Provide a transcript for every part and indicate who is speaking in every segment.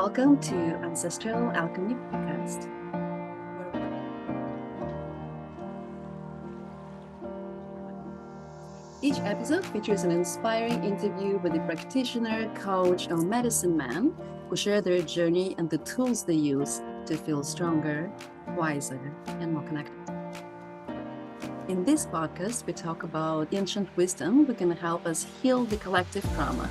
Speaker 1: welcome to Ancestral Alchemy podcast. Each episode features an inspiring interview with a practitioner, coach, or medicine man who share their journey and the tools they use to feel stronger, wiser, and more connected. In this podcast, we talk about ancient wisdom that can help us heal the collective trauma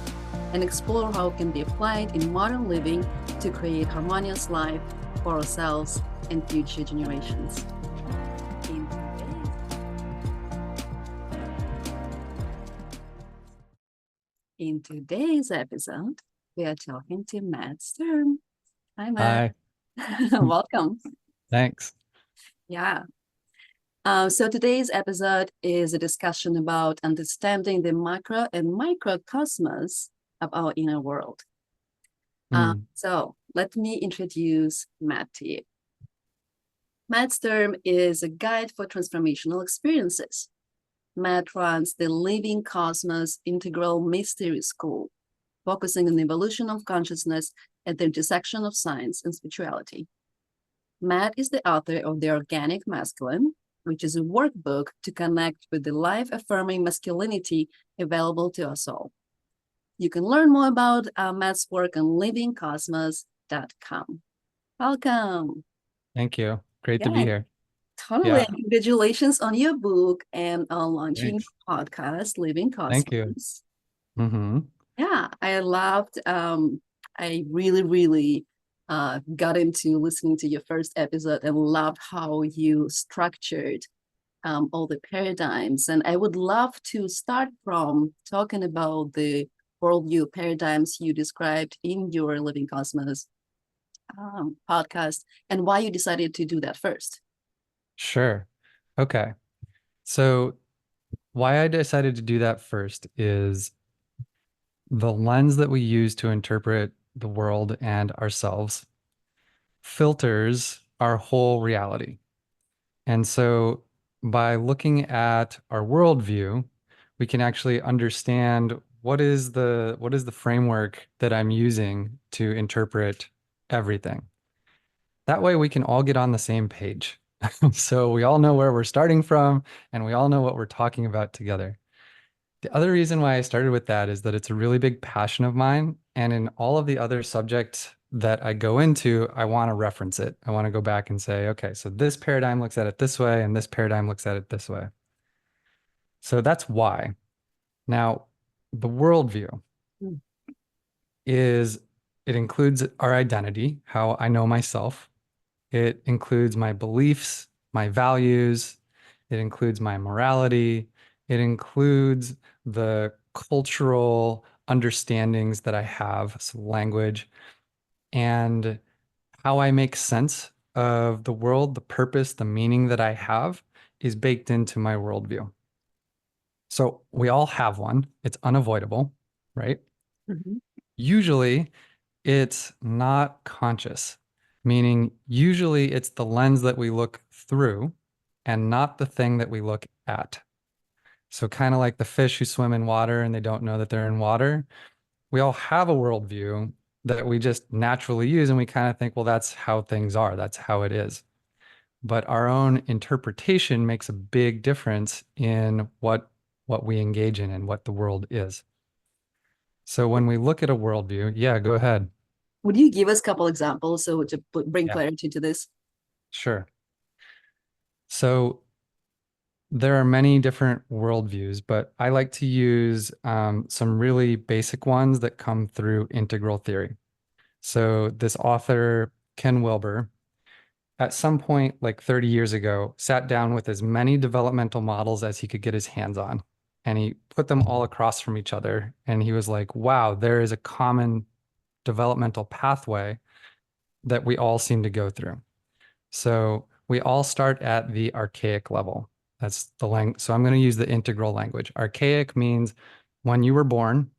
Speaker 1: and explore how it can be applied in modern living to create harmonious life for ourselves and future generations. In today's episode, we are talking to Matt Sturm. Hi, Matt.
Speaker 2: Hi.
Speaker 1: Welcome.
Speaker 2: Thanks.
Speaker 1: Yeah. So today's episode is a discussion about understanding the macro and microcosmos of our inner world. So let me introduce Matt to you. Matt Sturm is a guide for transformational experiences. Matt runs the Living Kosmos Integral Mystery School, focusing on the evolution of consciousness at the intersection of science and spirituality. Matt is the author of The Organic Masculine, which is a workbook to connect with the life-affirming masculinity available to us all. You can learn more about Matt's work on livingkosmos.com. Welcome.
Speaker 2: Thank you. Great to be here.
Speaker 1: Totally.
Speaker 2: Yeah.
Speaker 1: Congratulations on your book and on launching
Speaker 2: Thanks.
Speaker 1: your podcast, Living Cosmos.
Speaker 2: Thank you.
Speaker 1: Yeah, I loved, I really got into listening to your first episode and loved how you structured all the paradigms. And I would love to start from talking about the worldview paradigms you described in your Living Cosmos podcast and why you decided to do that first.
Speaker 2: Sure. Okay. So why I decided to do that first is the lens that we use to interpret the world and ourselves filters our whole reality. And so by looking at our worldview, we can actually understand what is the framework that I'm using to interpret everything. That way we can all get on the same page. So we all know where we're starting from and we all know what we're talking about together. The other reason why I started with that is that it's a really big passion of mine. And in all of the other subjects that I go into, I want to reference it. I want to go back and say, okay, so this paradigm looks at it this way and this paradigm looks at it this way. So that's why. Now, the worldview is, it includes our identity, how I know myself. It includes my beliefs, my values. It includes my morality. It includes the cultural understandings that I have, so language, and how I make sense of the world, the purpose, the meaning that I have is baked into my worldview. So we all have one. It's unavoidable, right? Usually it's not conscious, meaning usually it's the lens that we look through and not the thing that we look at. So kind of like the fish who swim in water and they don't know that they're in water. We all have a worldview that we just naturally use and we kind of think, well, that's how things are. That's how it is. But our own interpretation makes a big difference in what we engage in and what the world is. So when we look at a worldview, yeah, go ahead.
Speaker 1: Would you give us a couple examples so to bring
Speaker 2: Yeah.
Speaker 1: clarity to this?
Speaker 2: Sure. So there are many different worldviews, but I like to use some really basic ones that come through integral theory. So this author, Ken Wilber, at some point, like 30 years ago, sat down with as many developmental models as he could get his hands on. And he put them all across from each other. And he was like, wow, there is a common developmental pathway that we all seem to go through. So we all start at the archaic level. That's the language. So I'm going to use the integral language. Archaic means when you were born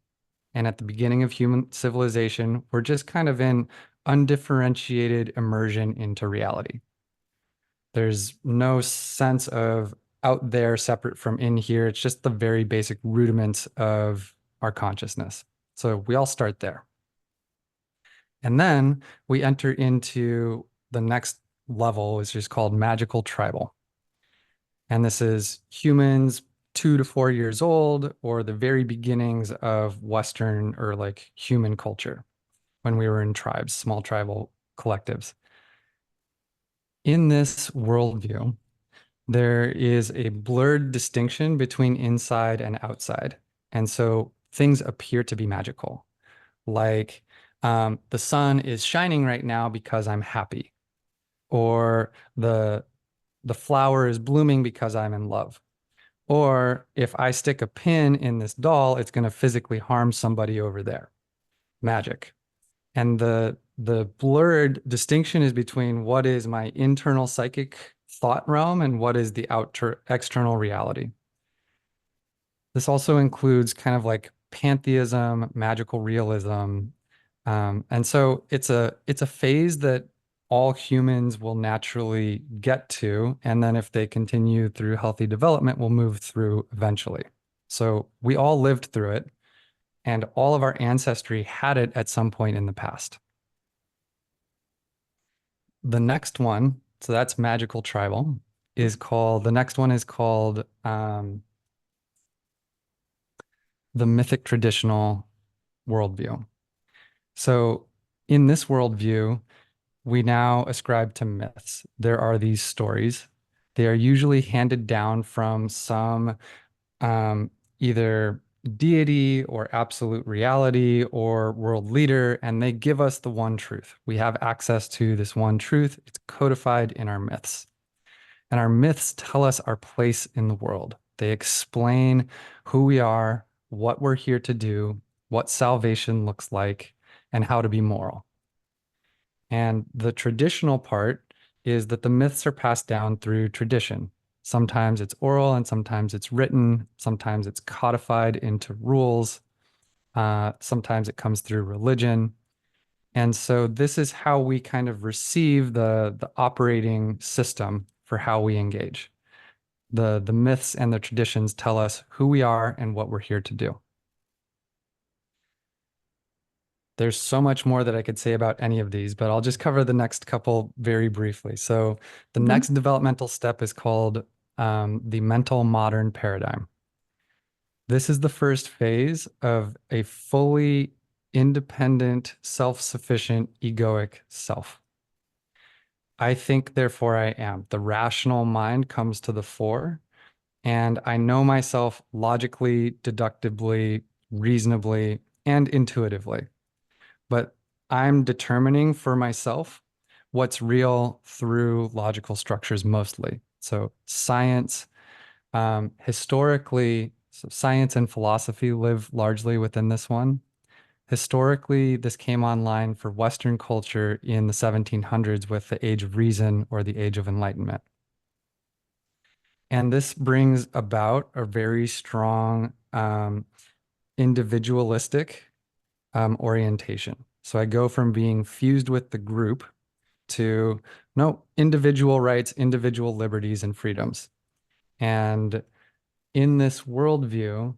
Speaker 2: and at the beginning of human civilization, we're just kind of in undifferentiated immersion into reality. There's no sense of out there separate from in here. It's just the very basic rudiments of our consciousness. So we all start there. And then we enter into the next level, which is called magical tribal. And this is humans 2 to 4 years old, or the very beginnings of Western or like human culture when we were in tribes, small tribal collectives. In this worldview, there is a blurred distinction between inside and outside. And so things appear to be magical. Like the sun is shining right now because I'm happy, or the flower is blooming because I'm in love. Or if I stick a pin in this doll, it's going to physically harm somebody over there. Magic. And the blurred distinction is between what is my internal psychic thought realm and what is the external reality. This also includes kind of like pantheism, magical realism. And so it's a phase that all humans will naturally get to. And then if they continue through healthy development, will move through eventually. So we all lived through it, and all of our ancestry had it at some point in the past. The next one, so that's magical tribal, the next one is called the mythic traditional worldview. So in this worldview, we now ascribe to myths. There are these stories. They are usually handed down from some either deity or absolute reality or world leader, and they give us the one truth. We have access to this one truth. It's codified in our myths. And our myths tell us our place in the world. They explain who we are, what we're here to do, what salvation looks like, and how to be moral. And the traditional part is that the myths are passed down through tradition. Sometimes it's oral and sometimes it's written. Sometimes it's codified into rules. Sometimes it comes through religion. And so this is how we kind of receive the operating system for how we engage. The myths and the traditions tell us who we are and what we're here to do. There's so much more that I could say about any of these, but I'll just cover the next couple very briefly. So the
Speaker 1: Mhm.
Speaker 2: next developmental step is called the mental modern paradigm. This is the first phase of a fully independent, self-sufficient, egoic self. I think, therefore I am. The rational mind comes to the fore, and I know myself logically, deductively, reasonably, and intuitively. But I'm determining for myself what's real through logical structures mostly. So science, historically, so science and philosophy live largely within this one. Historically, this came online for Western culture in the 1700s with the Age of Reason or the Age of Enlightenment. And this brings about a very strong individualistic orientation. So I go from being fused with the group to no, individual rights, individual liberties, and freedoms. And in this worldview,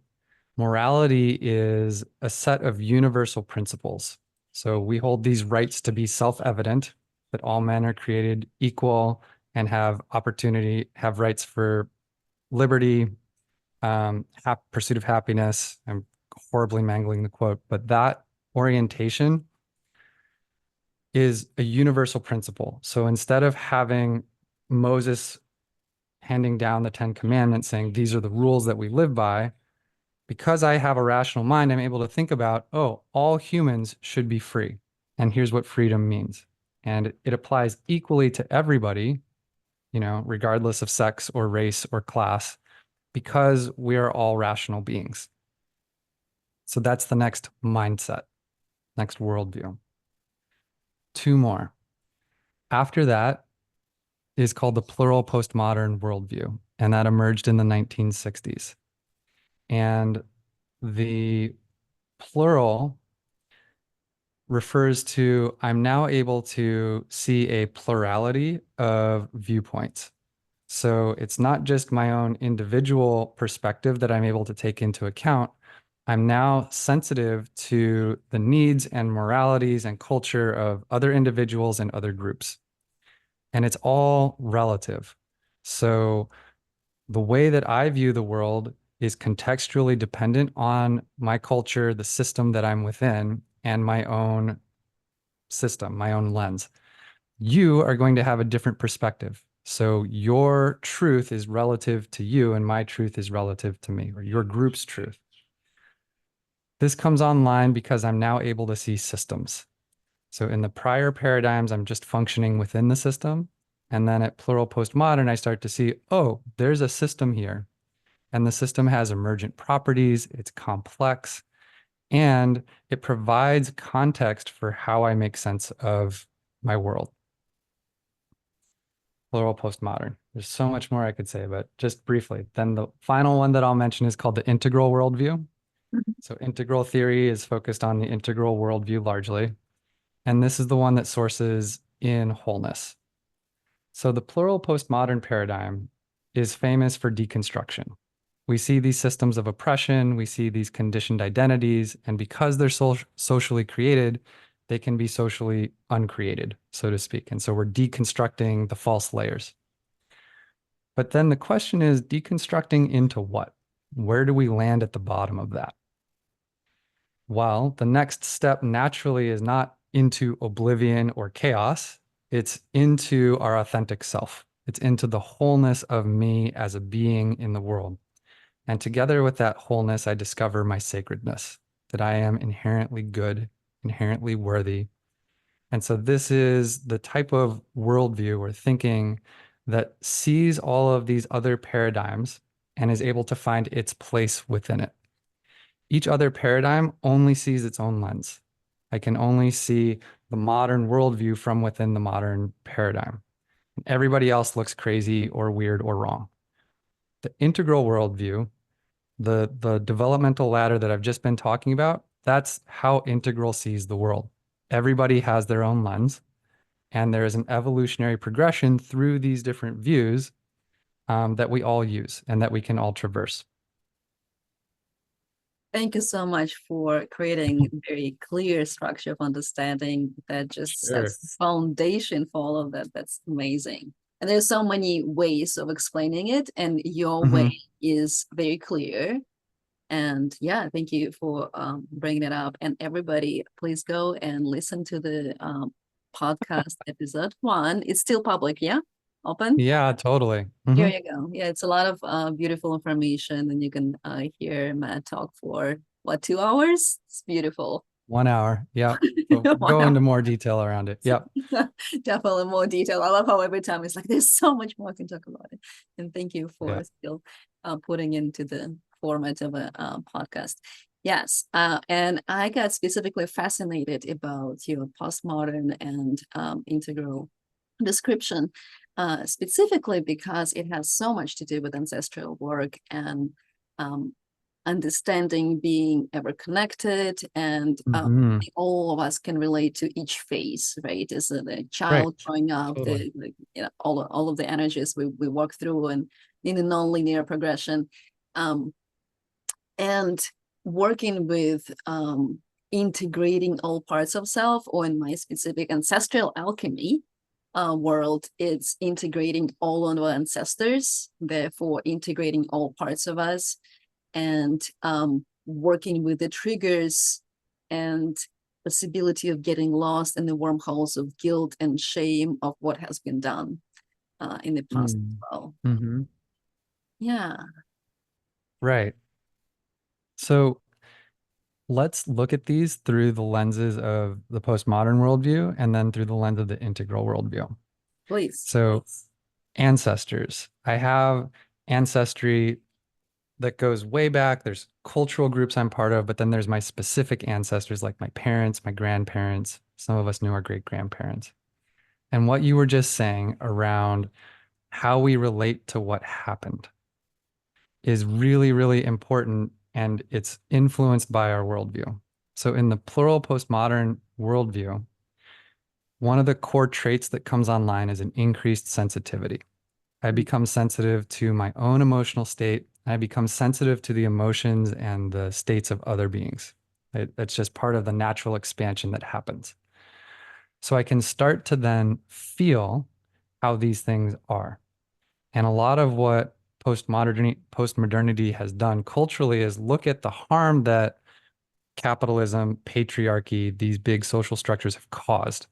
Speaker 2: morality is a set of universal principles. So we hold these rights to be self-evident, that all men are created equal and have opportunity, have rights for liberty, pursuit of happiness. I'm horribly mangling the quote, but that orientation is a universal principle. So instead of having Moses handing down the Ten Commandments saying, these are the rules that we live by, because I have a rational mind, I'm able to think about, oh, all humans should be free. And here's what freedom means. And it applies equally to everybody, regardless of sex or race or class, because we are all rational beings. So that's the next mindset, next worldview. Two more. After that is called the plural postmodern worldview, and that emerged in the 1960s. And the plural refers to I'm now able to see a plurality of viewpoints. So it's not just my own individual perspective that I'm able to take into account, I'm now sensitive to the needs and moralities and culture of other individuals and other groups. And it's all relative. So the way that I view the world is contextually dependent on my culture, the system that I'm within, and my own system, my own lens. You are going to have a different perspective. So your truth is relative to you, and my truth is relative to me, or your group's truth. This comes online because I'm now able to see systems. So in the prior paradigms, I'm just functioning within the system. And then at plural postmodern, I start to see, oh, there's a system here. And the system has emergent properties, it's complex, and it provides context for how I make sense of my world. Plural postmodern. There's so much more I could say, but just briefly. Then the final one that I'll mention is called the integral worldview. So integral theory is focused on the integral worldview largely. And this is the one that sources in wholeness. So the plural postmodern paradigm is famous for deconstruction. We see these systems of oppression, we see these conditioned identities, and because they're socially created, they can be socially uncreated, so to speak. And so we're deconstructing the false layers. But then the question is deconstructing into what? Where do we land at the bottom of that? Well, the next step naturally is not into oblivion or chaos. It's into our authentic self. It's into the wholeness of me as a being in the world. And together with that wholeness, I discover my sacredness, that I am inherently good, inherently worthy. And so this is the type of worldview or thinking that sees all of these other paradigms and is able to find its place within it. Each other paradigm only sees its own lens. I can only see the modern worldview from within the modern paradigm. Everybody else looks crazy or weird or wrong. The integral worldview, the developmental ladder that I've just been talking about, that's how integral sees the world. Everybody has their own lens, and there is an evolutionary progression through these different views that we all use and that we can all traverse.
Speaker 1: Thank you so much for creating a very clear structure of understanding that just sets the foundation for all of that. That's amazing. And there's so many ways of explaining it, and your way is very clear. And yeah, thank you for bringing it up. And everybody, please go and listen to the podcast episode 1. It's still public, yeah? Open?
Speaker 2: Yeah, totally.
Speaker 1: Here you go. Yeah, it's a lot of beautiful information, and you can hear Matt talk for what, 2 hours? It's beautiful.
Speaker 2: 1 hour. Yeah. We'll go into more detail around it. Yep.
Speaker 1: Definitely more detail. I love how every time it's like there's so much more I can talk about it. And thank you for still putting into the format of a podcast. Yes. And I got specifically fascinated about your postmodern and integral description, specifically because it has so much to do with ancestral work and understanding being ever connected, and all of us can relate to each phase, right? As the child growing up, totally. All of the energies we walk through and in a non-linear progression, and working with integrating all parts of self, or in my specific ancestral alchemy world, it's integrating all of our ancestors, therefore integrating all parts of us, and working with the triggers and possibility of getting lost in the wormholes of guilt and shame of what has been done in the past as well. Yeah.
Speaker 2: Right. So let's look at these through the lenses of the postmodern worldview and then through the lens of the integral worldview.
Speaker 1: Please.
Speaker 2: So ancestors. I have ancestry that goes way back. There's cultural groups I'm part of, but then there's my specific ancestors, like my parents, my grandparents. Some of us knew our great-grandparents. And what you were just saying around how we relate to what happened is really, really important, and it's influenced by our worldview. So in the plural postmodern worldview, one of the core traits that comes online is an increased sensitivity. I become sensitive to my own emotional state I become sensitive to the emotions and the states of other beings. That's just part of the natural expansion that happens. So I can start to then feel how these things are. And a lot of what postmodernity has done culturally is look at the harm that capitalism, patriarchy, these big social structures have caused.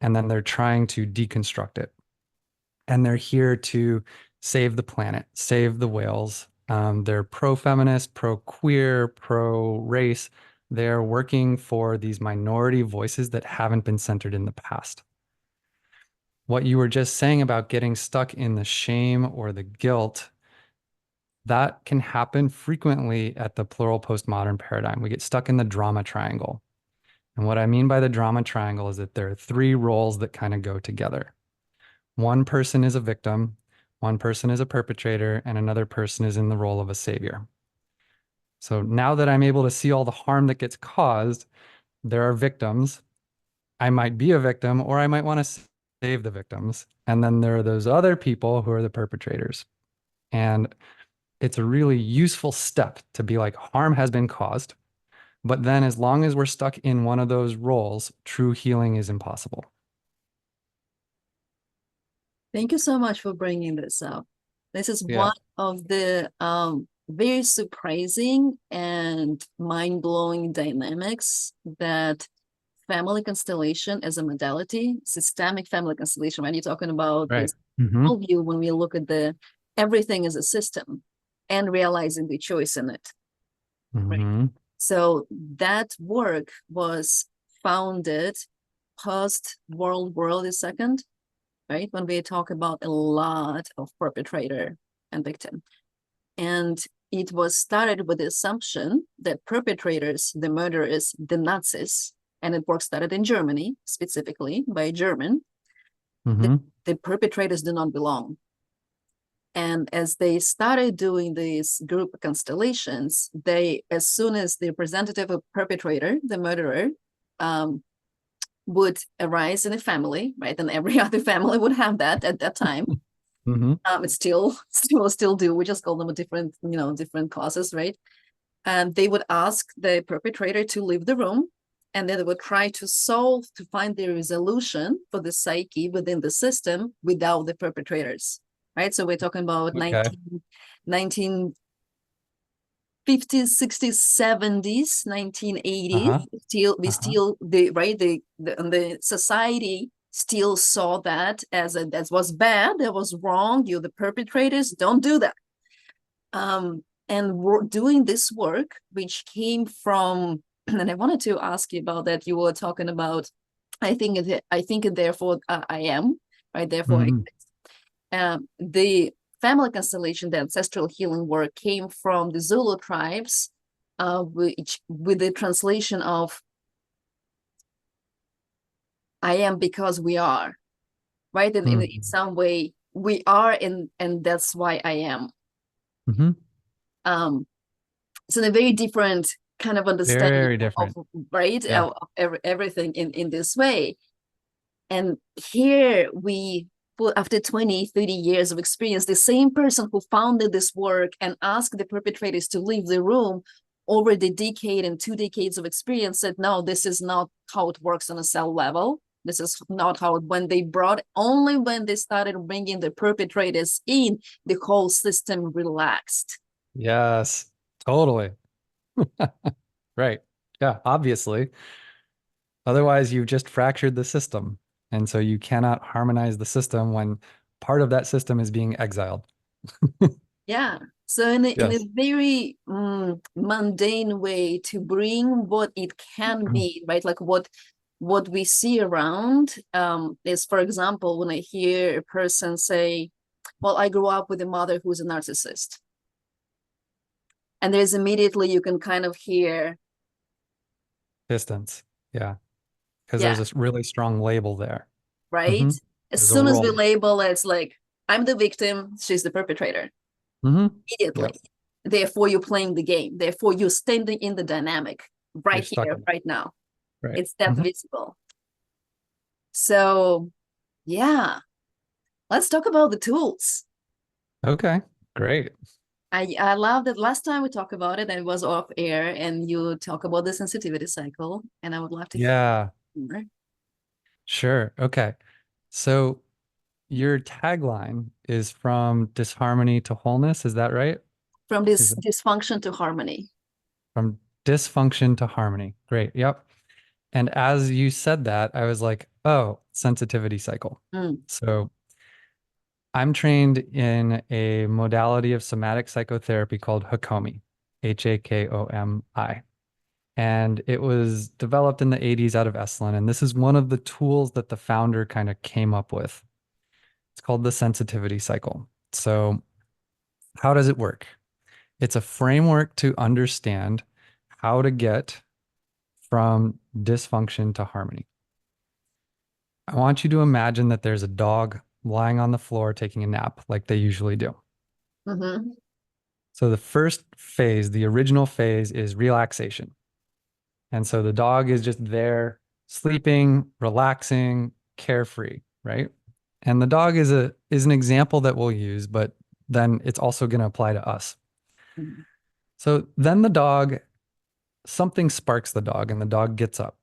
Speaker 2: And then they're trying to deconstruct it. And they're here to save the planet, save the whales. They're pro-feminist, pro-queer, pro-race. They're working for these minority voices that haven't been centered in the past. What you were just saying about getting stuck in the shame or the guilt, that can happen frequently at the plural postmodern paradigm. We get stuck in the drama triangle. And what I mean by the drama triangle is that there are three roles that kind of go together. One person is a victim, one person is a perpetrator, and another person is in the role of a savior. So now that I'm able to see all the harm that gets caused, there are victims. I might be a victim, or I might want to save the victims. And then there are those other people who are the perpetrators. And it's a really useful step to be like, harm has been caused. But then as long as we're stuck in one of those roles, true healing is impossible.
Speaker 1: Thank you so much for bringing this up. This is
Speaker 2: Yeah.
Speaker 1: one of the very surprising and mind-blowing dynamics that family constellation as a modality, systemic family constellation, when you're talking about
Speaker 2: Right.
Speaker 1: this
Speaker 2: Mm-hmm.
Speaker 1: view, when we look at the everything as a system and realizing the choice in it. Right.
Speaker 2: Mm-hmm.
Speaker 1: So that work was founded post World War II, right? When we talk about a lot of perpetrator and victim. And it was started with the assumption that perpetrators, the murderers, the Nazis, and it work started in Germany, specifically by German,
Speaker 2: Mm-hmm.
Speaker 1: the perpetrators do not belong. And as they started doing these group constellations, they, as soon as the representative of perpetrator, the murderer, would arise in a family, right? And every other family would have that at that time.
Speaker 2: Mm-hmm.
Speaker 1: It's still do. We just call them a different, different causes, right? And they would ask the perpetrator to leave the room, and then they would try to find the resolution for the psyche within the system without the perpetrators, right? So we're talking about
Speaker 2: Okay.
Speaker 1: 1950s, 60s, 70s, 1980s.
Speaker 2: Uh-huh. Uh-huh.
Speaker 1: The society still saw that that was bad, that was wrong. You're the perpetrators, don't do that. And we're doing this work, which came from, and I wanted to ask you about that. You were talking about, I think, therefore I am, right? Therefore, I
Speaker 2: Mm-hmm.
Speaker 1: the family constellation, the ancestral healing work came from the Zulu tribes, which with the translation of I am because we are, right? And in
Speaker 2: Mm-hmm.
Speaker 1: some way, we are, and that's why I am.
Speaker 2: Mm-hmm.
Speaker 1: Um, it's in a very different kind of understanding
Speaker 2: Very
Speaker 1: of
Speaker 2: different.
Speaker 1: right
Speaker 2: Yeah.
Speaker 1: of everything in this way. And here we put, after 20, 30 years of experience, the same person who founded this work and asked the perpetrators to leave the room over the decade and 2 decades of experience said, no, this is not how it works on a cell level. This is not how only when they started bringing the perpetrators in, the whole system relaxed.
Speaker 2: Yes. Totally. Right. Yeah, obviously. Otherwise, you've just fractured the system. And so you cannot harmonize the system when part of that system is being exiled.
Speaker 1: Yeah. So in a
Speaker 2: Yes.
Speaker 1: very mundane way to bring what it can mean, right? Like what we see around is, for example, when I hear a person say, well, I grew up with a mother who's a narcissist. And there's immediately you can kind of hear,
Speaker 2: Distance. Yeah. Because
Speaker 1: yeah,
Speaker 2: there's a really strong label there.
Speaker 1: right?
Speaker 2: Mm-hmm.
Speaker 1: As
Speaker 2: There's a
Speaker 1: soon as we
Speaker 2: role.
Speaker 1: label it, it's like, I'm the victim, she's the perpetrator,
Speaker 2: Mm-hmm.
Speaker 1: immediately.
Speaker 2: Yep.
Speaker 1: Therefore, you're playing the game. Therefore, you're standing in the dynamic
Speaker 2: You're
Speaker 1: right
Speaker 2: stuck
Speaker 1: here,
Speaker 2: in it.
Speaker 1: right now.
Speaker 2: Right.
Speaker 1: It's that
Speaker 2: Mm-hmm.
Speaker 1: visible. So, yeah, let's talk about the tools.
Speaker 2: Okay. Great.
Speaker 1: I love that last time we talked about it and it was off air and you talk about the sensitivity cycle and I would love to hear
Speaker 2: Yeah,
Speaker 1: more.
Speaker 2: sure. Okay. So your tagline is from disharmony to wholeness. Is that right?
Speaker 1: From
Speaker 2: Is
Speaker 1: this
Speaker 2: it
Speaker 1: dysfunction to harmony.
Speaker 2: from dysfunction to harmony? Great. Yep. And as you said that, I was like, oh, sensitivity cycle.
Speaker 1: Mm.
Speaker 2: So I'm trained in a modality of somatic psychotherapy called Hakomi, Hakomi. And it was developed in the 80s out of Esalen. And this is one of the tools that the founder kind of came up with. It's called the sensitivity cycle. So, how does it work? It's a framework to understand how to get from dysfunction to harmony. I want you to imagine that there's a dog lying on the floor taking a nap like they usually do.
Speaker 1: Mm-hmm.
Speaker 2: So the first phase, the original phase, is relaxation. And so the dog is just there sleeping, relaxing, carefree, right? And the dog is an example that we'll use, but then it's also going to apply to us.
Speaker 1: Mm-hmm.
Speaker 2: So then something sparks the dog, and the dog gets up.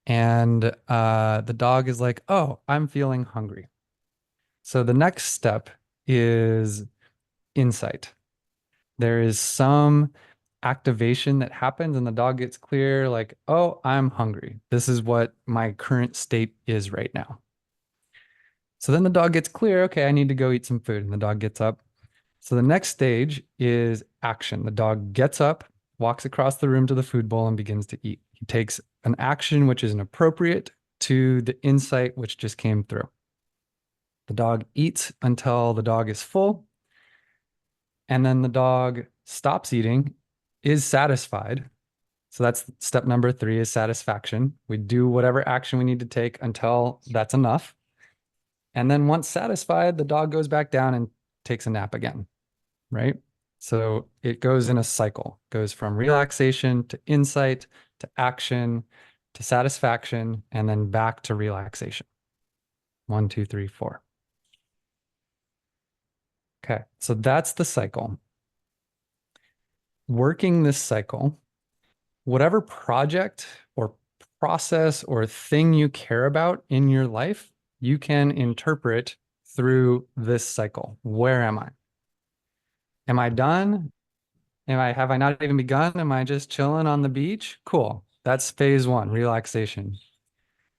Speaker 2: And the dog is like, oh, I'm feeling hungry. So the next step is insight. There is some activation that happens, and the dog gets clear, like, oh, I'm hungry. This is what my current state is right now. So then the dog gets clear, okay, I need to go eat some food. And the dog gets up. So the next stage is action. The dog gets up, walks across the room to the food bowl, and begins to eat. He takes an action which is inappropriate to the insight which just came through. The dog eats until the dog is full, and then the dog stops eating, is satisfied. So that's step number 3 is satisfaction. We do whatever action we need to take until that's enough. And then once satisfied, the dog goes back down and takes a nap again, right? So it goes in a cycle, goes from relaxation to insight to action to satisfaction, and then back to relaxation. 1, 2, 3, 4. Okay, so that's the cycle. Working this cycle, whatever project or process or thing you care about in your life, you can interpret through this cycle. Where am I? Am I done? Have I not even begun? Am I just chilling on the beach? Cool. That's phase 1, relaxation.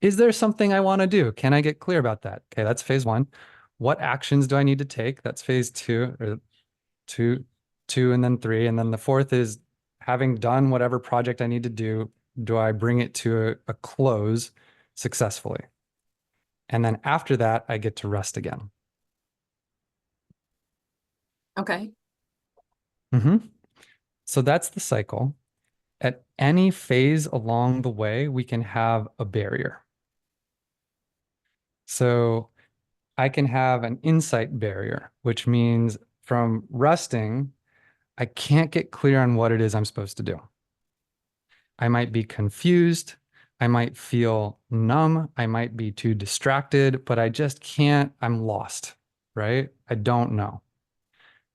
Speaker 2: Is there something I want to do? Can I get clear about that? Okay, that's phase 1. What actions do I need to take? That's phase 2, or 2, 2, and then 3. And then the fourth is having done whatever project I need to do I bring it to a close successfully? And then after that, I get to rest again.
Speaker 1: Okay.
Speaker 2: So that's the cycle. At any phase along the way, we can have a barrier. So I can have an insight barrier, which means from resting, I can't get clear on what it is I'm supposed to do. I might be confused. I might feel numb. I might be too distracted, but I just can't. I'm lost, right? I don't know.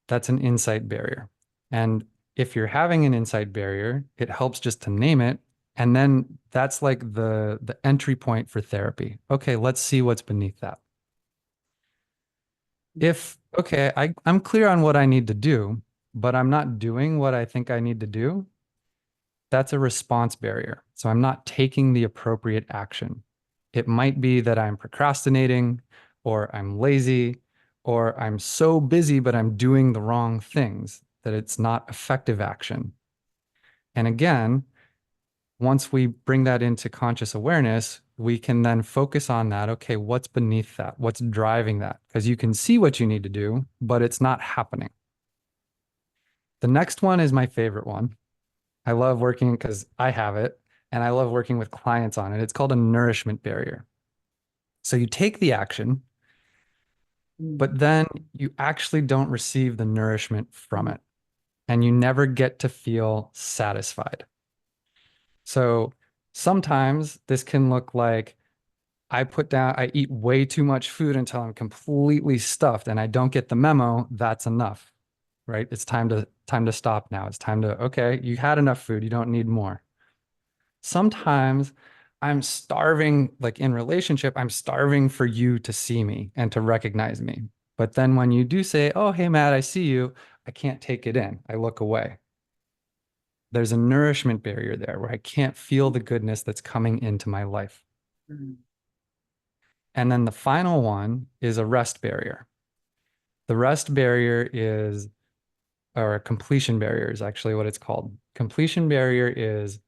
Speaker 2: That's an insight barrier. And if you're having an insight barrier, it helps just to name it. And then that's like the entry point for therapy. Okay, let's see what's beneath that. If, okay, I'm clear on what I need to do, but I'm not doing what I think I need to do, that's a response barrier. So I'm not taking the appropriate action. It might be that I'm procrastinating, or I'm lazy, or I'm so busy, but I'm doing the wrong things, that it's not effective action. And again, once we bring that into conscious awareness, we can then focus on that. Okay, what's beneath that? What's driving that? Because you can see what you need to do, but it's not happening. The next one is my favorite one. I love working because I have it, and I love working with clients on it. It's called a nourishment barrier. So you take the action, but then you actually don't receive the nourishment from it, and you never get to feel satisfied. So sometimes this can look like I eat way too much food until I'm completely stuffed and I don't get the memo. That's enough. right? It's time to stop now. It's time to, okay, you had enough food, you don't need more. Sometimes I'm starving, like in relationship, I'm starving for you to see me and to recognize me. But then when you do say, oh, hey, Matt, I see you, I can't take it in. I look away. There's a nourishment barrier there where I can't feel the goodness that's coming into my life.
Speaker 1: Mm.
Speaker 2: And then the final one is a rest barrier. The rest barrier is, or a completion barrier is actually what it's called. Completion barrier is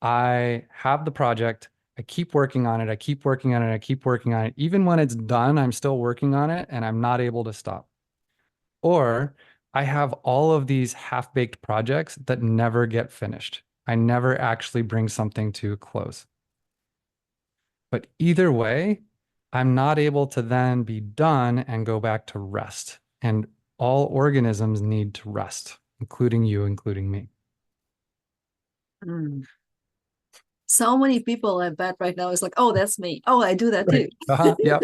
Speaker 2: I have the project, I keep working on it, I keep working on it, I keep working on it. Even when it's done, I'm still working on it and I'm not able to stop. Or I have all of these half-baked projects that never get finished. I never actually bring something to a close. But either way, I'm not able to then be done and go back to rest. And all organisms need to rest, including you, including me.
Speaker 1: Mm. So many people I bet right now is like, oh, that's me. Oh, I do that
Speaker 2: Right.
Speaker 1: too.
Speaker 2: Yep.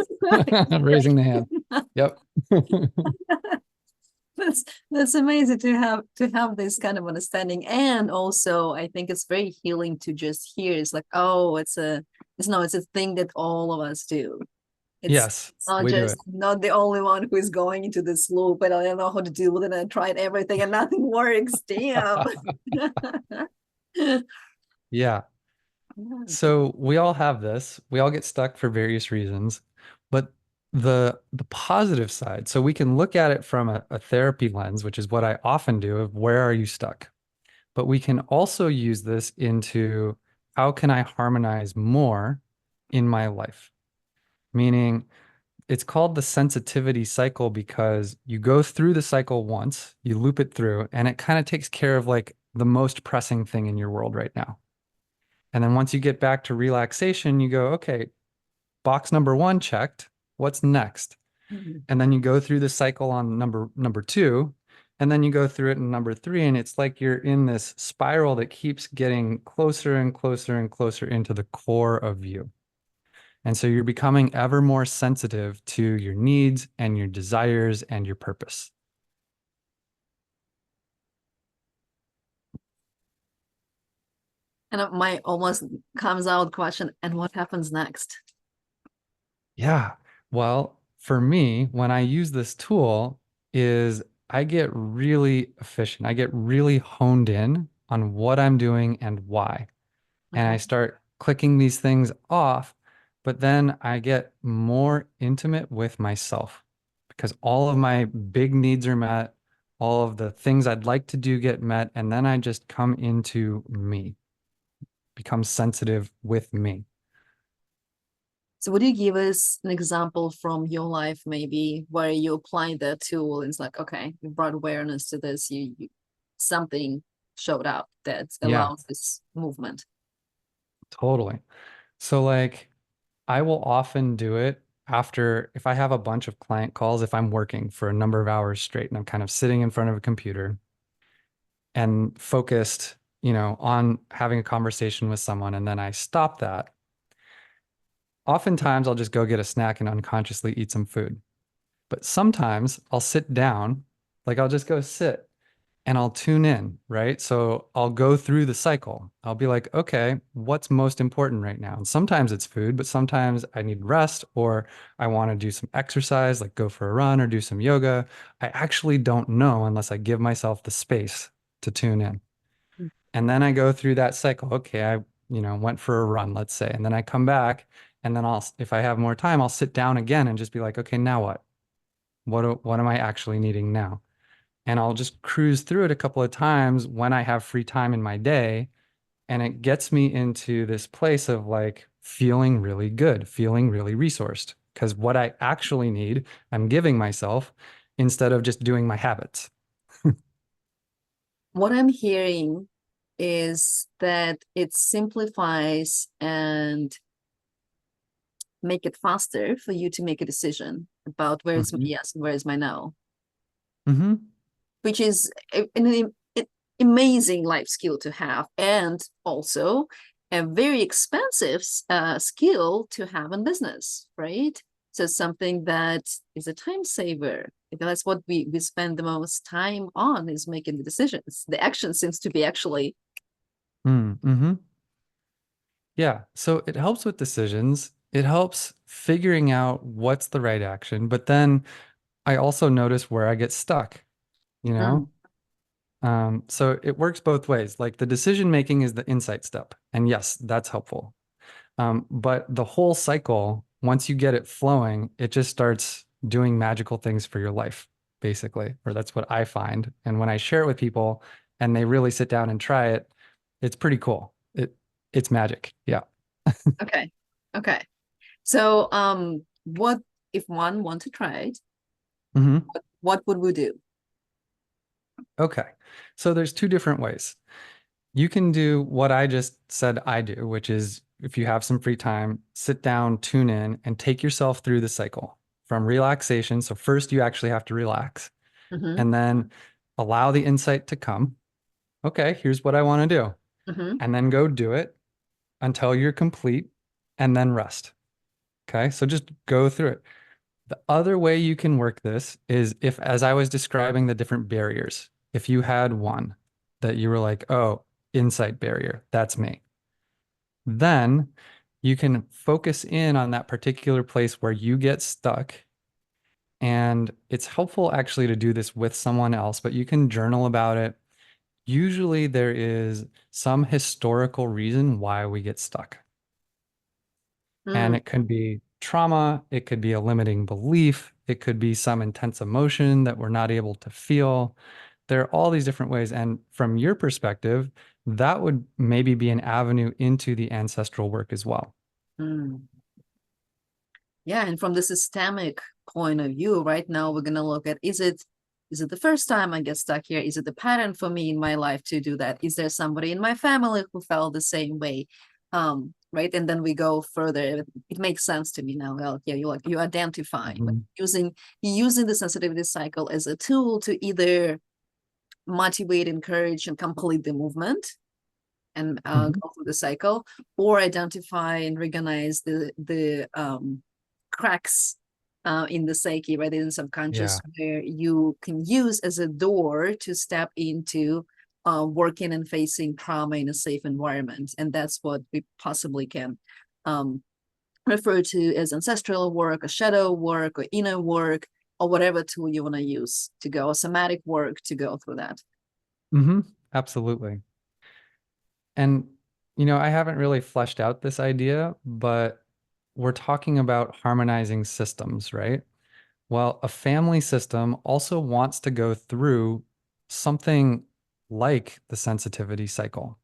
Speaker 2: Raising the hand. Yep.
Speaker 1: That's amazing to have this kind of understanding. And also I think it's very healing to just hear. It's like, oh, it's a thing that all of us do. It's
Speaker 2: Yes,
Speaker 1: not
Speaker 2: we do
Speaker 1: just
Speaker 2: it.
Speaker 1: not the only one who is going into this loop, but I don't know how to deal with it. I tried everything and nothing works. Damn.
Speaker 2: Yeah. So we all have this. We all get stuck for various reasons. But the positive side, so we can look at it from a therapy lens, which is what I often do, of where are you stuck? But we can also use this into how can I harmonize more in my life? Meaning it's called the sensitivity cycle because you go through the cycle once, you loop it through, and it kind of takes care of like the most pressing thing in your world right now. And then once you get back to relaxation, you go, okay, box number one checked. What's next? And then you go through the cycle on number two, and then you go through it in number three, and it's like you're in this spiral that keeps getting closer and closer and closer into the core of you. And so you're becoming ever more sensitive to your needs and your desires and your purpose.
Speaker 1: And my almost comes out question, and what happens next?
Speaker 2: Yeah. Well, for me, when I use this tool, is I get really efficient. I get really honed in on what I'm doing and why. And I
Speaker 1: Mhm.
Speaker 2: start clicking these things off, but then I get more intimate with myself because all of my big needs are met, all of the things I'd like to do get met, and then I just come into me, become sensitive with me.
Speaker 1: So would you give us an example from your life, maybe where you apply that tool? And it's like, okay, you brought awareness to this, you something showed up that
Speaker 2: Yeah,
Speaker 1: allows this movement.
Speaker 2: totally. So like I will often do it after if I have a bunch of client calls, if I'm working for a number of hours straight and I'm kind of sitting in front of a computer and focused, on having a conversation with someone, and then I stop that. Oftentimes I'll just go get a snack and unconsciously eat some food. But sometimes I'll sit down, like I'll just go sit and I'll tune in, right? So I'll go through the cycle. I'll be like, okay, what's most important right now? And sometimes it's food, but sometimes I need rest or I want to do some exercise, like go for a run or do some yoga. I actually don't know unless I give myself the space to tune in. And then I go through that cycle. Okay, I, went for a run, let's say, and then I come back and then if I have more time, I'll sit down again and just be like, okay, now what? What am I actually needing now? And I'll just cruise through it a couple of times when I have free time in my day. And it gets me into this place of like feeling really good, feeling really resourced. Because what I actually need, I'm giving myself instead of just doing my habits.
Speaker 1: What I'm hearing is that it simplifies and make it faster for you to make a decision about where is my
Speaker 2: Mhm.
Speaker 1: yes and where is my no,
Speaker 2: Mhm.
Speaker 1: which is an amazing life skill to have, and also a very expensive skill to have in business, right? So something that is a time saver, Because that's what we spend the most time on, is making the decisions. The action seems to be actually.
Speaker 2: Mm-hmm. Yeah. So it helps with decisions. It helps figuring out what's the right action. But then I also notice where I get stuck, you
Speaker 1: Mm,
Speaker 2: know? So it works both ways. Like the decision making is the insight step. And yes, that's helpful. But the whole cycle, once you get it flowing, it just starts doing magical things for your life, basically, or that's what I find. And when I share it with people and they really sit down and try it, it's pretty cool. It's magic. Yeah.
Speaker 1: okay. Okay. So what if one want to try it?
Speaker 2: Hmm.
Speaker 1: What would we do?
Speaker 2: Okay. So there's two different ways. You can do what I just said I do, which is if you have some free time, sit down, tune in, and take yourself through the cycle from relaxation. So first you actually have to relax
Speaker 1: Mm-hmm.
Speaker 2: and then allow the insight to come. Okay, here's what I want to do.
Speaker 1: Mm-hmm.
Speaker 2: And then go do it until you're complete and then rest. Okay, so just go through it. The other way you can work this is if, as I was describing the different barriers, if you had one that you were like, oh, insight barrier, that's me, then you can focus in on that particular place where you get stuck. And it's helpful actually to do this with someone else, but you can journal about it. Usually there is some historical reason why we get stuck. And
Speaker 1: Mm.
Speaker 2: it could be trauma, it could be a limiting belief, it could be some intense emotion that we're not able to feel. There are all these different ways. And from your perspective, that would maybe be an avenue into the ancestral work as well.
Speaker 1: Mm. Yeah, and from the systemic point of view, right now we're gonna look at, is it the first time I get stuck here? Is it the pattern for me in my life to do that? Is there somebody in my family who felt the same way? Right. And then we go further. It makes sense to me now. Well, yeah, you identify, but
Speaker 2: Mhm.
Speaker 1: using the sensitivity cycle as a tool to either motivate, encourage, and complete the movement and
Speaker 2: Mhm.
Speaker 1: go through the cycle, or identify and recognize the cracks in the psyche, right, in the subconscious,
Speaker 2: Yeah.
Speaker 1: where you can use as a door to step into working and facing trauma in a safe environment. And that's what we possibly can um, refer to as ancestral work, or shadow work, or inner work, or whatever tool you want to use to go, somatic work to go through that.
Speaker 2: Hmm. Absolutely. And, I haven't really fleshed out this idea, but we're talking about harmonizing systems, right? Well, a family system also wants to go through something like the sensitivity cycle.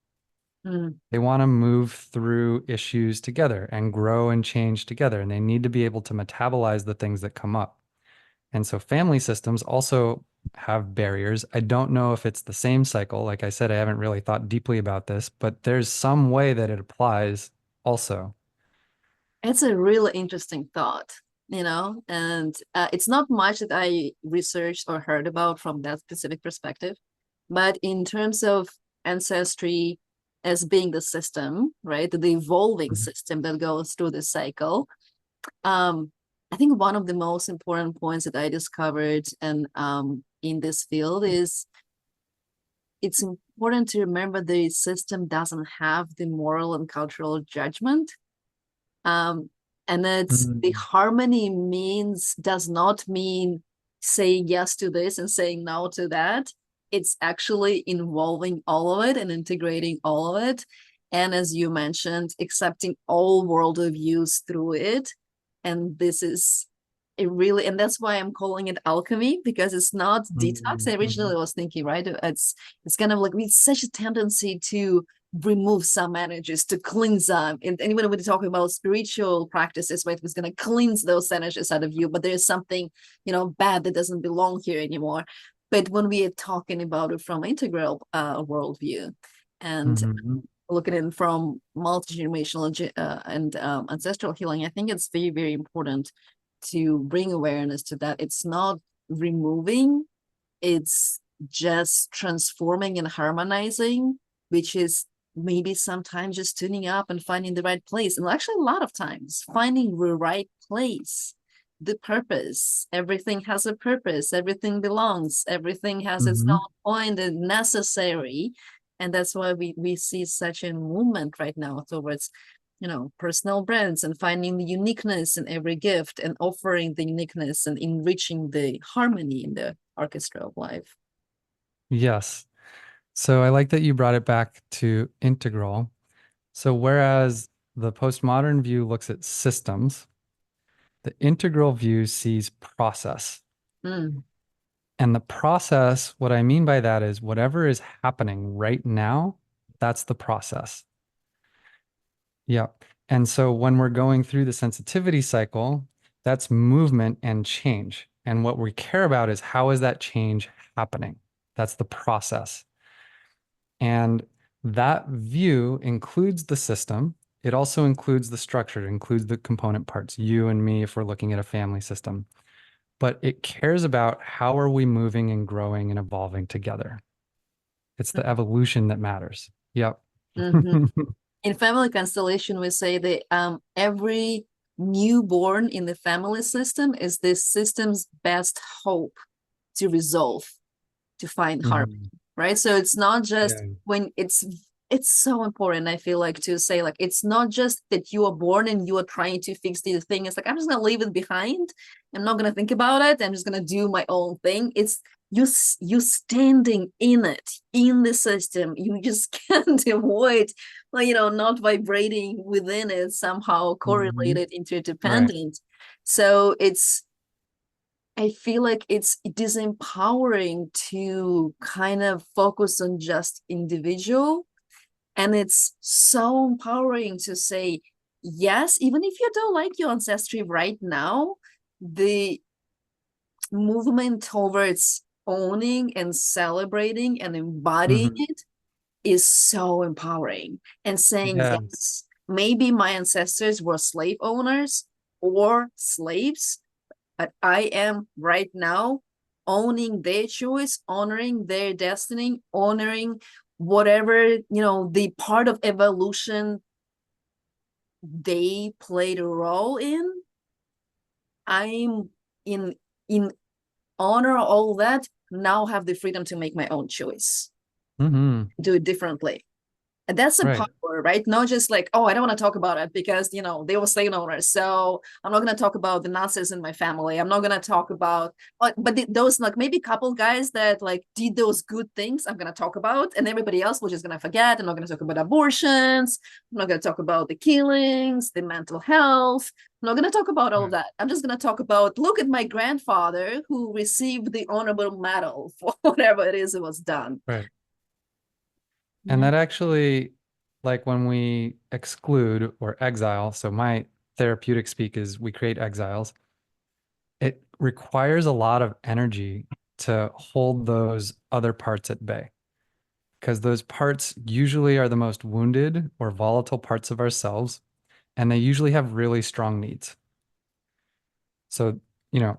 Speaker 1: Mm,
Speaker 2: They want to move through issues together and grow and change together, and they need to be able to metabolize the things that come up. And so family systems also have barriers. I don't know if it's the same cycle. Like I said, I haven't really thought deeply about this, but there's some way that it applies also.
Speaker 1: it's a really interesting thought, and it's not much that I researched or heard about from that specific perspective. But in terms of ancestry as being the system, right, the evolving
Speaker 2: Mhm.
Speaker 1: system that goes through the cycle, um, I think one of the most important points that I discovered and in this field is it's important to remember the system doesn't have the moral and cultural judgment. um, and it's the
Speaker 2: Mhm.
Speaker 1: harmony means does not mean saying yes to this and saying no to that. It's actually involving all of it and integrating all of it, and as you mentioned, accepting all worldviews through it. And this is it really, and that's why I'm calling it alchemy, because it's not detox. I originally
Speaker 2: Mhm.
Speaker 1: was thinking, right, it's kind of like we such a tendency to remove some energies, to cleanse them. And even when we're talking about spiritual practices, right, it's going to cleanse those energies out of you. But there's something, bad that doesn't belong here anymore. But when we are talking about it from integral worldview and
Speaker 2: Mhm.
Speaker 1: looking at it from multi-generational and ancestral healing, I think it's very, very important to bring awareness to that. It's not removing, it's just transforming and harmonizing, which is maybe sometimes just tuning up and finding the right place. And actually, a lot of times, finding the right place the purpose. Everything has a purpose. Everything belongs. Everything has its
Speaker 2: Mm-hmm.
Speaker 1: own point and necessary. And that's why we see such a movement right now towards, personal brands and finding the uniqueness in every gift and offering the uniqueness and enriching the harmony in the orchestra of life.
Speaker 2: Yes. So I like that you brought it back to integral. So whereas the postmodern view looks at systems, the integral view sees process.
Speaker 1: Mm.
Speaker 2: And the process, what I mean by that is whatever is happening right now, that's the process. Yeah. And so when we're going through the sensitivity cycle, that's movement and change. And what we care about is how is that change happening? That's the process. And that view includes the system. It also includes the structure, it includes the component parts, you and me, if we're looking at a family system. But it cares about how are we moving and growing and evolving together. It's the evolution that matters. Yep.
Speaker 1: Mm-hmm. In family constellation, we say that every newborn in the family system is this system's best hope to resolve, to find harmony,
Speaker 2: Mhm.
Speaker 1: right? So it's not just
Speaker 2: Yeah.
Speaker 1: when it's so important, I feel like, to say, like, it's not just that you are born and you are trying to fix the thing. It's like, I'm just gonna leave it behind. I'm not gonna think about it. I'm just gonna do my own thing. It's you standing in it, in the system. You just can't avoid, like, not vibrating within it, somehow
Speaker 2: Mhm.
Speaker 1: correlated,
Speaker 2: Right.
Speaker 1: interdependent. So I feel like it is empowering to kind of focus on just individual. And it's so empowering to say, yes, even if you don't like your ancestry right now, the movement towards owning and celebrating and embodying
Speaker 2: Mhm.
Speaker 1: it is so empowering. And saying,
Speaker 2: Yes.
Speaker 1: yes, maybe my ancestors were slave owners or slaves, but I am right now owning their choice, honoring their destiny, honoring whatever, the part of evolution they played a role in. I'm in honor of all that, now have the freedom to make my own choice,
Speaker 2: Hmm.
Speaker 1: do it differently. And that's the
Speaker 2: Right.
Speaker 1: power, right? Not just like, oh, I don't want to talk about it because, they were slave owners. So I'm not going to talk about the Nazis in my family. I'm not going to talk about, but those, like, maybe couple guys that, like, did those good things, I'm going to talk about. And everybody else, we're just going to forget. I'm not going to talk about abortions. I'm not going to talk about the killings, the mental health. I'm not going to talk about all of
Speaker 2: Right.
Speaker 1: that. I'm just going to talk about, look at my grandfather who received the honorable medal for whatever it is that was done.
Speaker 2: Right. And
Speaker 1: Yeah.
Speaker 2: that actually, like when we exclude or exile, so my therapeutic speak is we create exiles, it requires a lot of energy to hold those other parts at bay because those parts usually are the most wounded or volatile parts of ourselves, and they usually have really strong needs. So,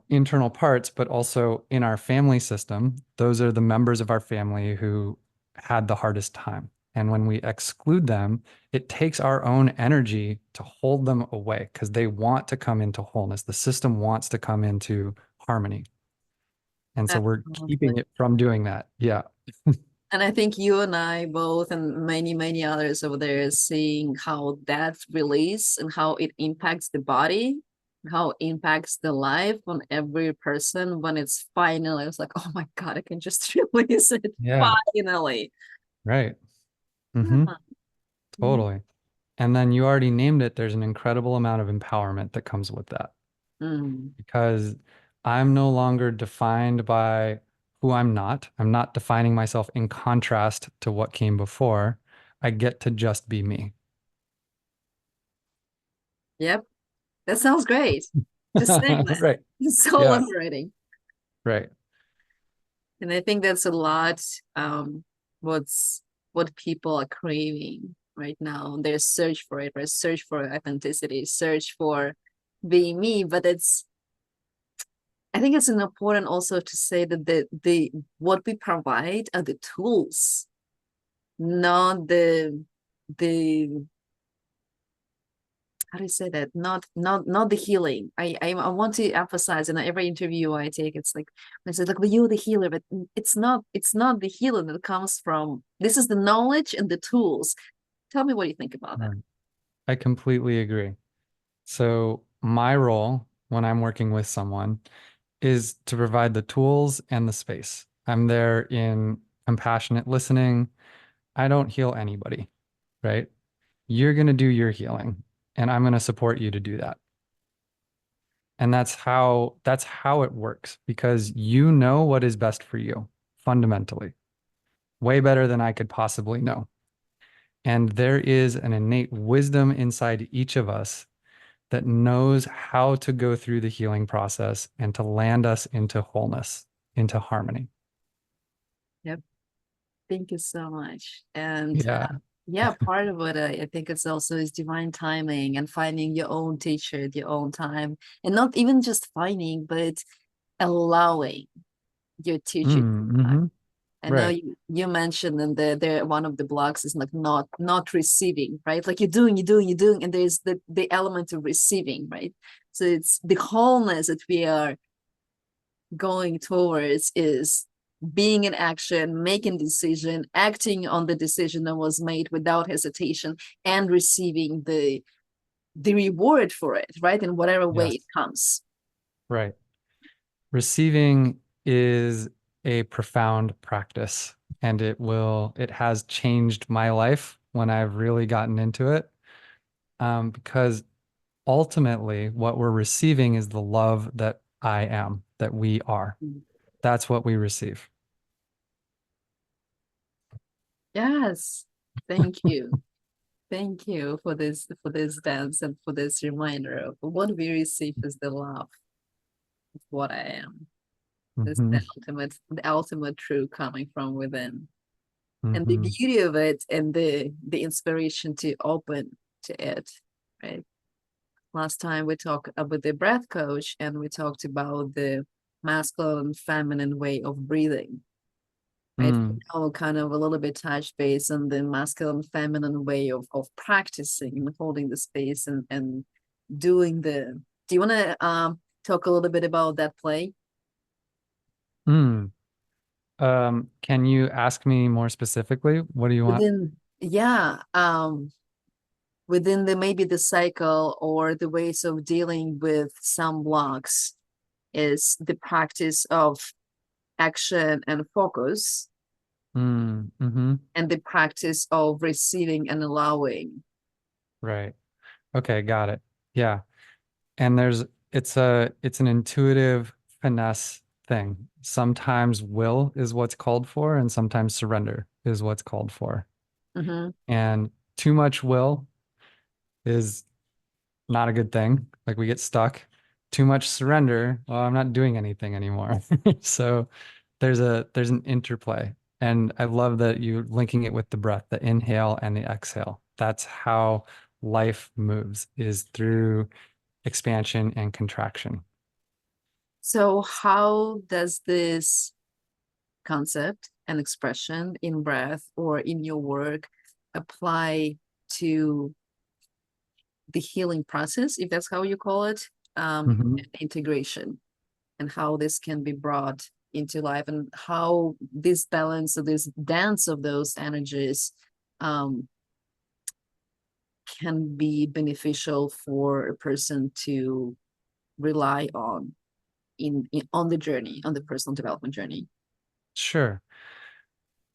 Speaker 2: internal parts, but also in our family system, those are the members of our family who had the hardest time. And when we exclude them, it takes our own energy to hold them away because they want to come into wholeness. The system wants to come into harmony. And so we're
Speaker 1: Absolutely.
Speaker 2: keeping it from doing that. Yeah.
Speaker 1: And I think you and I both, and many, many others over there, seeing how that release and how it impacts the body, how it impacts the life on every person when it's finally, it's like, oh my God, I can just release it
Speaker 2: Yeah.
Speaker 1: finally.
Speaker 2: Right. Hmm.
Speaker 1: Yeah.
Speaker 2: Totally. And then you already named it. There's an incredible amount of empowerment that comes with that.
Speaker 1: Mm.
Speaker 2: Because I'm no longer defined by who I'm not. I'm not defining myself in contrast to what came before. I get to just be me.
Speaker 1: Yep. That sounds great. Just saying that.
Speaker 2: Right.
Speaker 1: It's so
Speaker 2: Yeah.
Speaker 1: liberating.
Speaker 2: Right.
Speaker 1: And I think that's a lot, what's what people are craving right now. Their search for it, right? Search for authenticity, search for being me. But I think it's important also to say that the what we provide are the tools, not the how do you say that? Not the healing. I want to emphasize in every interview I take, it's like I said, like, but you're the healer, but it's not the healing that comes from, this is the knowledge and the tools. Tell me what you think about that.
Speaker 2: Right. I completely agree. So my role when I'm working with someone is to provide the tools and the space. I'm there in compassionate listening. I don't heal anybody, right? You're going to do your healing, and I'm going to support you to do that. And that's how it works because you know what is best for you fundamentally, way better than I could possibly know. And there is an innate wisdom inside each of us that knows how to go through the healing process and to land us into wholeness, into harmony.
Speaker 1: Yep. Thank you so much. And
Speaker 2: Yeah.
Speaker 1: yeah, part of it, I think it's also is divine timing and finding your own teacher at your own time, and not even just finding, but allowing your teacher.
Speaker 2: Mm-hmm.
Speaker 1: I know
Speaker 2: Right.
Speaker 1: you mentioned in the one of the blogs is like not receiving, right? Like you're doing, and there's the element of receiving, right? So it's the wholeness that we are going towards is being in action, making decision, acting on the decision that was made without hesitation, and receiving the reward for it, right? In whatever way
Speaker 2: Yes.
Speaker 1: it comes.
Speaker 2: Right. Receiving is a profound practice, and it has changed my life when I've really gotten into it. Because ultimately, what we're receiving is the love that I am, that we are. That's what we receive.
Speaker 1: Yes. Thank you. Thank you for this dance and for this reminder of what we receive is the love of what I am. This is
Speaker 2: Hmm.
Speaker 1: the ultimate truth coming from within. And the
Speaker 2: Hmm.
Speaker 1: beauty of it and the inspiration to open to it, right? Last time we talked with the breath coach and we talked about the masculine and feminine way of breathing, right?
Speaker 2: Mm.
Speaker 1: Now we'll kind of a little bit touch base on the masculine feminine way of practicing and holding the space and doing the, do you want to talk a little bit about that play?
Speaker 2: Mm. Can you ask me more specifically? What do you want?
Speaker 1: Within, yeah, within the maybe the cycle or the ways of dealing with some blocks is the practice of action and focus,
Speaker 2: Mm. Hmm.
Speaker 1: and the practice of receiving and allowing.
Speaker 2: Right. Okay, got it. Yeah. And it's an intuitive finesse thing. Sometimes will is what's called for, and sometimes surrender is what's called for.
Speaker 1: Mm-hmm.
Speaker 2: And too much will is not a good thing. Like we get stuck. Too much surrender, well, I'm not doing anything anymore. So there's an interplay. And I love that you're linking it with the breath, the inhale and the exhale. That's how life moves, is through expansion and contraction.
Speaker 1: So how does this concept and expression in breath or in your work apply to the healing process, if that's how you call it,
Speaker 2: Mhm.
Speaker 1: integration, and how this can be brought into life, and how this balance of this dance of those energies um, can be beneficial for a person to rely on on the journey, on the personal development journey.
Speaker 2: Sure.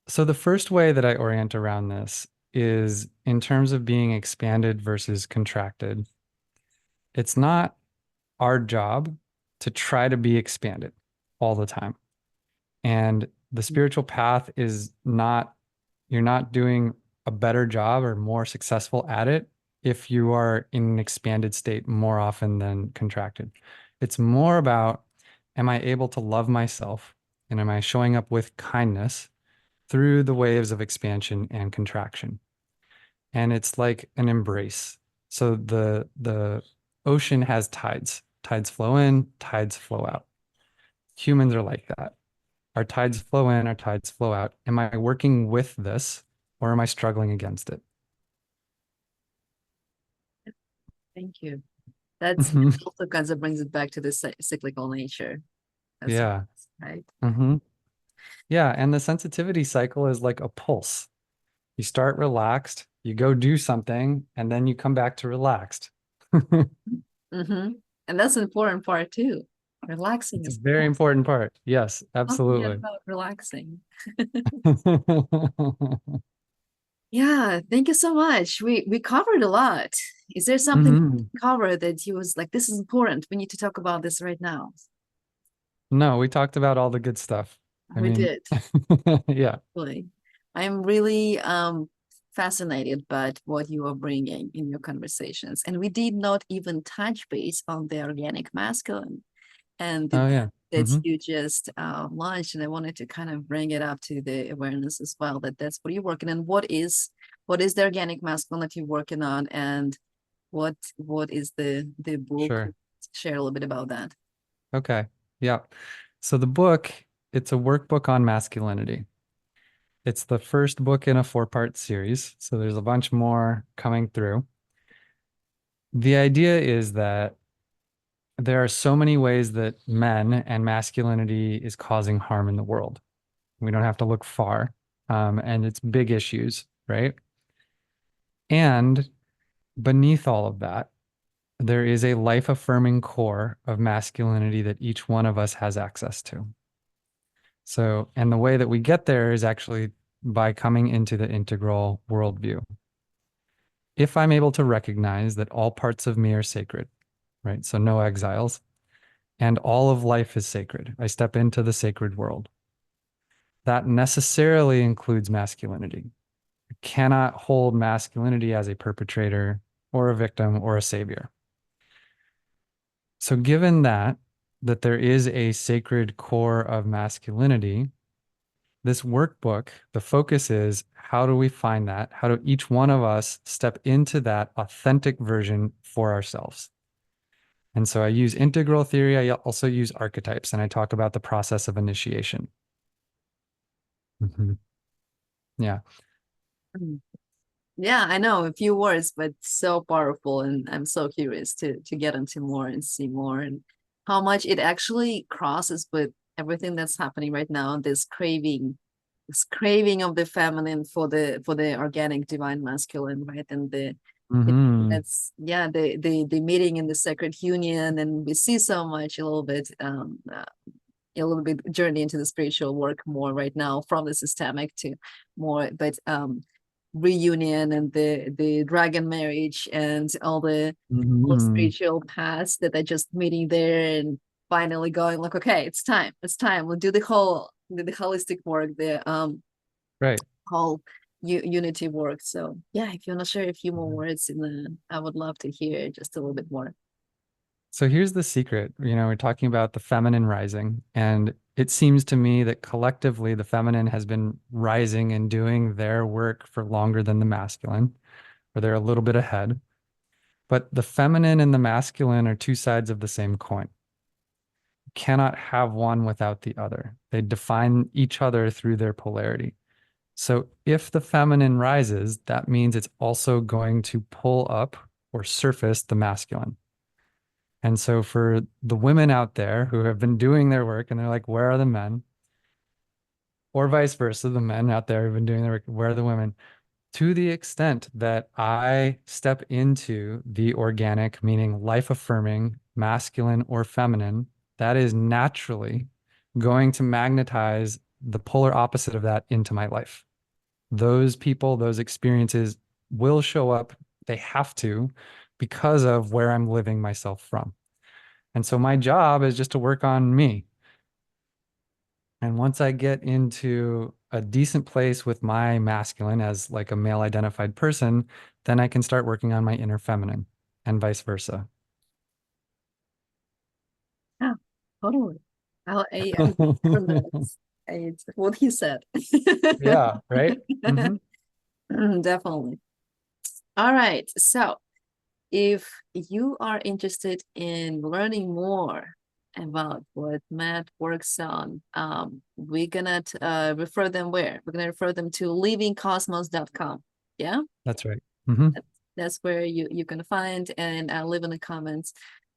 Speaker 2: So the first way that I orient around this is in terms of being expanded versus contracted. It's not our job to try to be expanded all the time. And the spiritual path is not, you're not doing a better job or more successful at it if you are in an expanded state more often than contracted. It's more about, am I able to love myself and am I showing up with kindness through the waves of expansion and contraction? And it's like an embrace. So the ocean has tides. Tides flow in, tides flow out. Humans are like that. Our tides flow in, our tides flow out. Am I working with this or am I struggling against it?
Speaker 1: Thank you. That's
Speaker 2: Mhm.
Speaker 1: also kind of brings it back to the cyclical nature. That's
Speaker 2: Yeah.
Speaker 1: right.
Speaker 2: hmm Yeah. And the sensitivity cycle is like a pulse. You start relaxed, you go do something, and then you come back to relaxed.
Speaker 1: Mm-hmm. And that's an important part too. Relaxing
Speaker 2: It's a
Speaker 1: is
Speaker 2: very
Speaker 1: important.
Speaker 2: important part. Yes,
Speaker 1: Don't forget
Speaker 2: absolutely.
Speaker 1: about relaxing. Yeah, thank you so much. We covered a lot. Is there something
Speaker 2: hmm
Speaker 1: to cover that you was like, this is important. We need to talk about this right now.
Speaker 2: No, we talked about all the good stuff. I
Speaker 1: We
Speaker 2: mean,
Speaker 1: did.
Speaker 2: yeah.
Speaker 1: Really. I'm really fascinated by what you are bringing in your conversations. And we did not even touch base on the organic masculine and the
Speaker 2: Oh,
Speaker 1: book
Speaker 2: yeah.
Speaker 1: that
Speaker 2: hmm
Speaker 1: you just launched. And I wanted to kind of bring it up to the awareness as well, that that's what you're working on. What is the organic masculine that you're working on, and what is the book?
Speaker 2: Sure.
Speaker 1: Share a little bit about that.
Speaker 2: Okay. Yeah. So the book, it's a workbook on masculinity. It's the first book in a four-part series. So there's a bunch more coming through. The idea is that there are so many ways that men and masculinity is causing harm in the world. We don't have to look far. And it's big issues, right? And beneath all of that, there is a life affirming core of masculinity that each one of us has access to. So, and the way that we get there is actually by coming into the integral worldview. If I'm able to recognize that all parts of me are sacred, right? So, no exiles, and all of life is sacred, I step into the sacred world. That necessarily includes masculinity. I cannot hold masculinity as a perpetrator or a victim or a savior. So, given that there is a sacred core of masculinity, this workbook, the focus is how do we find that? How do each one of us step into that authentic version for ourselves? And so I use integral theory. I also use archetypes, and I talk about the process of initiation. Mhm. Yeah.
Speaker 1: Mm. Yeah, I know a few words, but so powerful, and I'm so curious to get into more and see more, and how much it actually crosses with everything that's happening right now. This craving of the feminine for the organic divine masculine, right? And
Speaker 2: hmm
Speaker 1: that's yeah, the meeting in the sacred union, and we see so much a little bit a little bit journey into the spiritual work more right now, from the systemic to more, but reunion and the dragon marriage and all the
Speaker 2: hmm
Speaker 1: spiritual paths that are just meeting there and finally going like, okay, it's time, we'll do the holistic work, the
Speaker 2: Right.
Speaker 1: whole unity work. So yeah, if you want to share a few more words, in the I would love to hear just a little bit more.
Speaker 2: So here's the secret. We're talking about the feminine rising, and it seems to me that collectively the feminine has been rising and doing their work for longer than the masculine, or they're a little bit ahead. But the feminine and the masculine are two sides of the same coin. You cannot have one without the other. They define each other through their polarity. So if the feminine rises, that means it's also going to pull up or surface the masculine. And so for the women out there who have been doing their work and they're like, where are the men? Or vice versa, the men out there who've been doing their work, where are the women? To the extent that I step into the organic, meaning life affirming, masculine or feminine, that is naturally going to magnetize the polar opposite of that into my life. Those people, those experiences will show up. They have to because of where I'm living myself from. And so my job is just to work on me. And once I get into a decent place with my masculine as like a male identified person, then I can start working on my inner feminine and vice versa.
Speaker 1: Yeah, totally. I confirm that. It's what he said.
Speaker 2: Yeah, right?
Speaker 1: Definitely. All right. So if you are interested in learning more about what Matt works on, we're gonna refer them where? We're gonna refer them to livingcosmos.com. Yeah?
Speaker 2: That's right. hmm
Speaker 1: That's where you can find and leave in the comments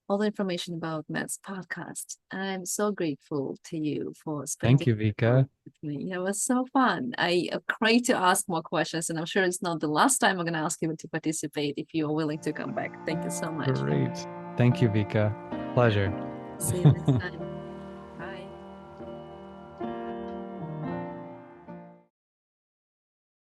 Speaker 1: all the information about Matt's podcast. I'm so grateful to you for
Speaker 2: Thank
Speaker 1: spending
Speaker 2: you,
Speaker 1: time
Speaker 2: Vika.
Speaker 1: with me. It was so fun. I crave to ask more questions, and I'm sure it's not the last time I'm going to ask you to participate if you're willing to come back. Thank you so much.
Speaker 2: Great. Thank you, Vika. Pleasure.
Speaker 1: See you next time.